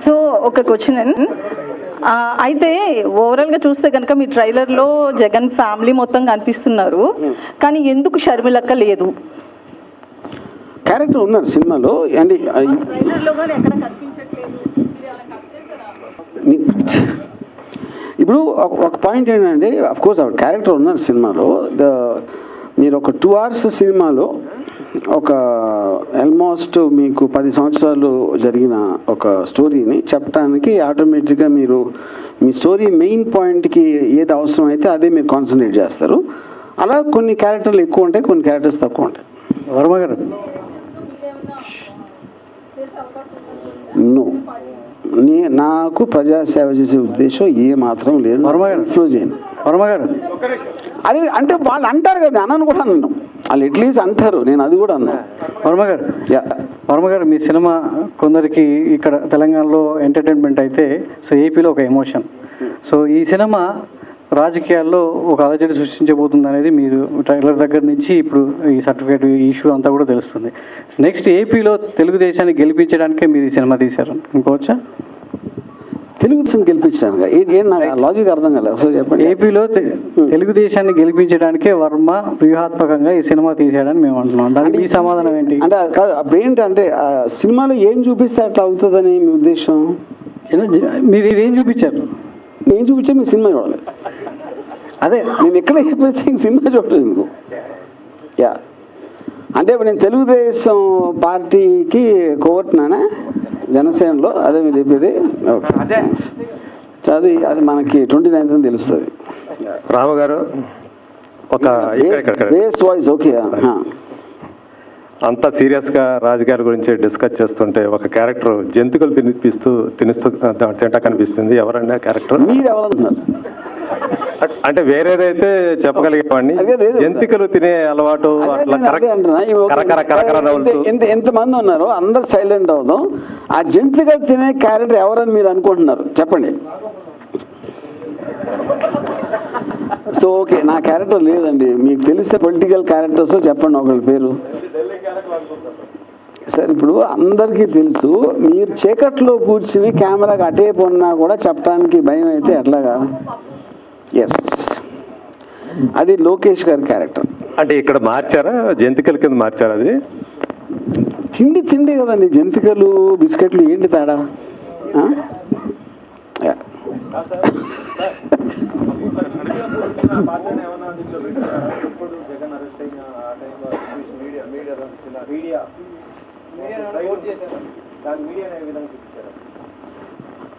So ఒక question, అయితే ఓవరాల్గా చూస్తే కనుక మీ ట్రైలర్లో జగన్ ఫ్యామిలీ మొత్తం కనిపిస్తున్నారు, కానీ ఎందుకు షర్మిలక్క లేదు? క్యారెక్టర్ ఉన్నారు సినిమాలో అండి, ఇప్పుడు ఒక పాయింట్ ఏంటంటే అఫ్కోర్స్ ఆవిడ క్యారెక్టర్ ఉన్నారు సినిమాలో. మీరు ఒక 2 hours సినిమాలో ఒక ఆల్మోస్ట్ మీకు 10 సంవత్సరాలు జరిగిన ఒక స్టోరీని చెప్పడానికి ఆటోమేటిక్గా మీరు మీ స్టోరీ మెయిన్ పాయింట్కి ఏది అవసరం అయితే అదే మీరు కాన్సన్ట్రేట్ చేస్తారు. అలా కొన్ని క్యారెక్టర్లు ఎక్కువ ఉంటాయి, కొన్ని క్యారెక్టర్స్ తక్కువ ఉంటాయి. వర్మ గారు నో, నాకు ప్రజాసేవ చేసే ఉద్దేశం ఏ మాత్రం లేదు. ఫ్లో చేయను. వర్మ గారు అది అంటే వాళ్ళు అంటారు కదా, అన్నాను కూడా అన్నాను, వాళ్ళు ఎట్లీస్ట్ అంటారు, నేను అది కూడా అన్నాను. వర్మ గారు మీ సినిమా కొందరికి ఇక్కడ తెలంగాణలో ఎంటర్టైన్మెంట్ అయితే, సో ఏపీలో ఒక ఎమోషన్. సో ఈ సినిమా రాజకీయాల్లో ఒక అలజడి సృష్టించబోతుంది అనేది మీరు ట్రైలర్ దగ్గర నుంచి ఇప్పుడు ఈ సర్టిఫికేట్ ఇష్యూ అంతా కూడా తెలుస్తుంది. నెక్స్ట్ ఏపీలో తెలుగుదేశాన్ని గెలిపించడానికే మీరు ఈ సినిమా తీశారు అనుకోవచ్చా? తెలుగుదేశం గెలిపించడానికి ఏం నాకు లాజిక్ అర్థం కాలేదు, ఒకసారి చెప్పండి. ఏపీలో తెలుగుదేశాన్ని గెలిపించడానికే వర్మ వ్యూహాత్మకంగా ఈ సినిమా తీసాడని మేము అంటున్నాం, దానికి ఈ సమాధానం ఏంటి? అంటే కాదు, అప్పుడు ఏంటంటే సినిమాలో ఏం చూపిస్తే అట్లా అవుతుందని మీ ఉద్దేశం? మీరు ఏం చూపించారు? నేను చూపించా, మీ సినిమా చూడాలి. అదే నేను ఎక్కడ చెప్పేస్తే ఇంక సినిమా చూడలేదు ఎందుకు? అంటే ఇప్పుడు నేను తెలుగుదేశం పార్టీకి కోవట్నానా జనసేనలో, అదే మీరు చెప్పేది? ఓకే, అది మనకి 29th తెలుస్తుంది. రామ గారు ఒక బేస్ వాయిస్ ఓకే. అంతా సీరియస్గా రాజకీయాల గురించి డిస్కస్ చేస్తుంటే ఒక క్యారెక్టర్ జంతువులు తినిస్తూ తింటా కనిపిస్తుంది. ఎవరండి ఆ క్యారెక్టర్? మీరు ఎవరన్నారు? అంటే వేరేదైతే చెప్పగలిగేవాడిని, జంతికలు తినే అలవాటు ఎంతమంది ఉన్నారు, అందరు సైలెంట్ అవుదాం. ఆ జంతికలు తినే క్యారెక్టర్ ఎవరని మీరు అనుకుంటున్నారు చెప్పండి. సో ఓకే, నా క్యారెక్టర్ లేదండి, మీకు తెలిసిన పొలిటికల్ క్యారెక్టర్స్ చెప్పండి ఒకళ్ళ పేరు. సార్ ఇప్పుడు అందరికీ తెలుసు, మీరు చీకట్లో కూర్చుని కెమెరాకి అటే పొన్నా కూడా చెప్పడానికి భయం అయితే ఎట్లాగా? ఎస్, అది లోకేష్ గారి క్యారెక్టర్. అంటే ఇక్కడ మార్చారా, జంతికల కింద మార్చారా? అది తిండి కదండి, జంతికలు బిస్కెట్లు ఏంటి తేడా?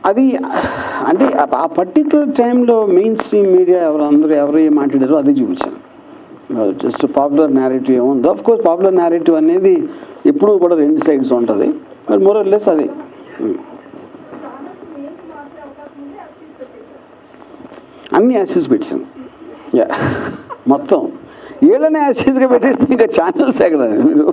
అది అంటే ఆ పర్టికులర్ టైంలో మెయిన్ స్ట్రీమ్ మీడియా ఎవరు ఏం మాట్లాడారో అదే చూపించాను. జస్ట్ పాపులర్ నేరేటివ్ ఏముందో, ఆఫ్ కోర్స్ పాపులర్ నేరేటివ్ అనేది ఎప్పుడూ కూడా 2 sides ఉంటుంది, మరి మోర్ ఆర్ లెస్ అది అన్ని యాక్సెస్ పెట్టాను. మొత్తం ఏళ్ళనే యాక్సెస్గా పెట్టేస్తే ఇంకా ఛానల్స్ ఎక్కడ మీరు?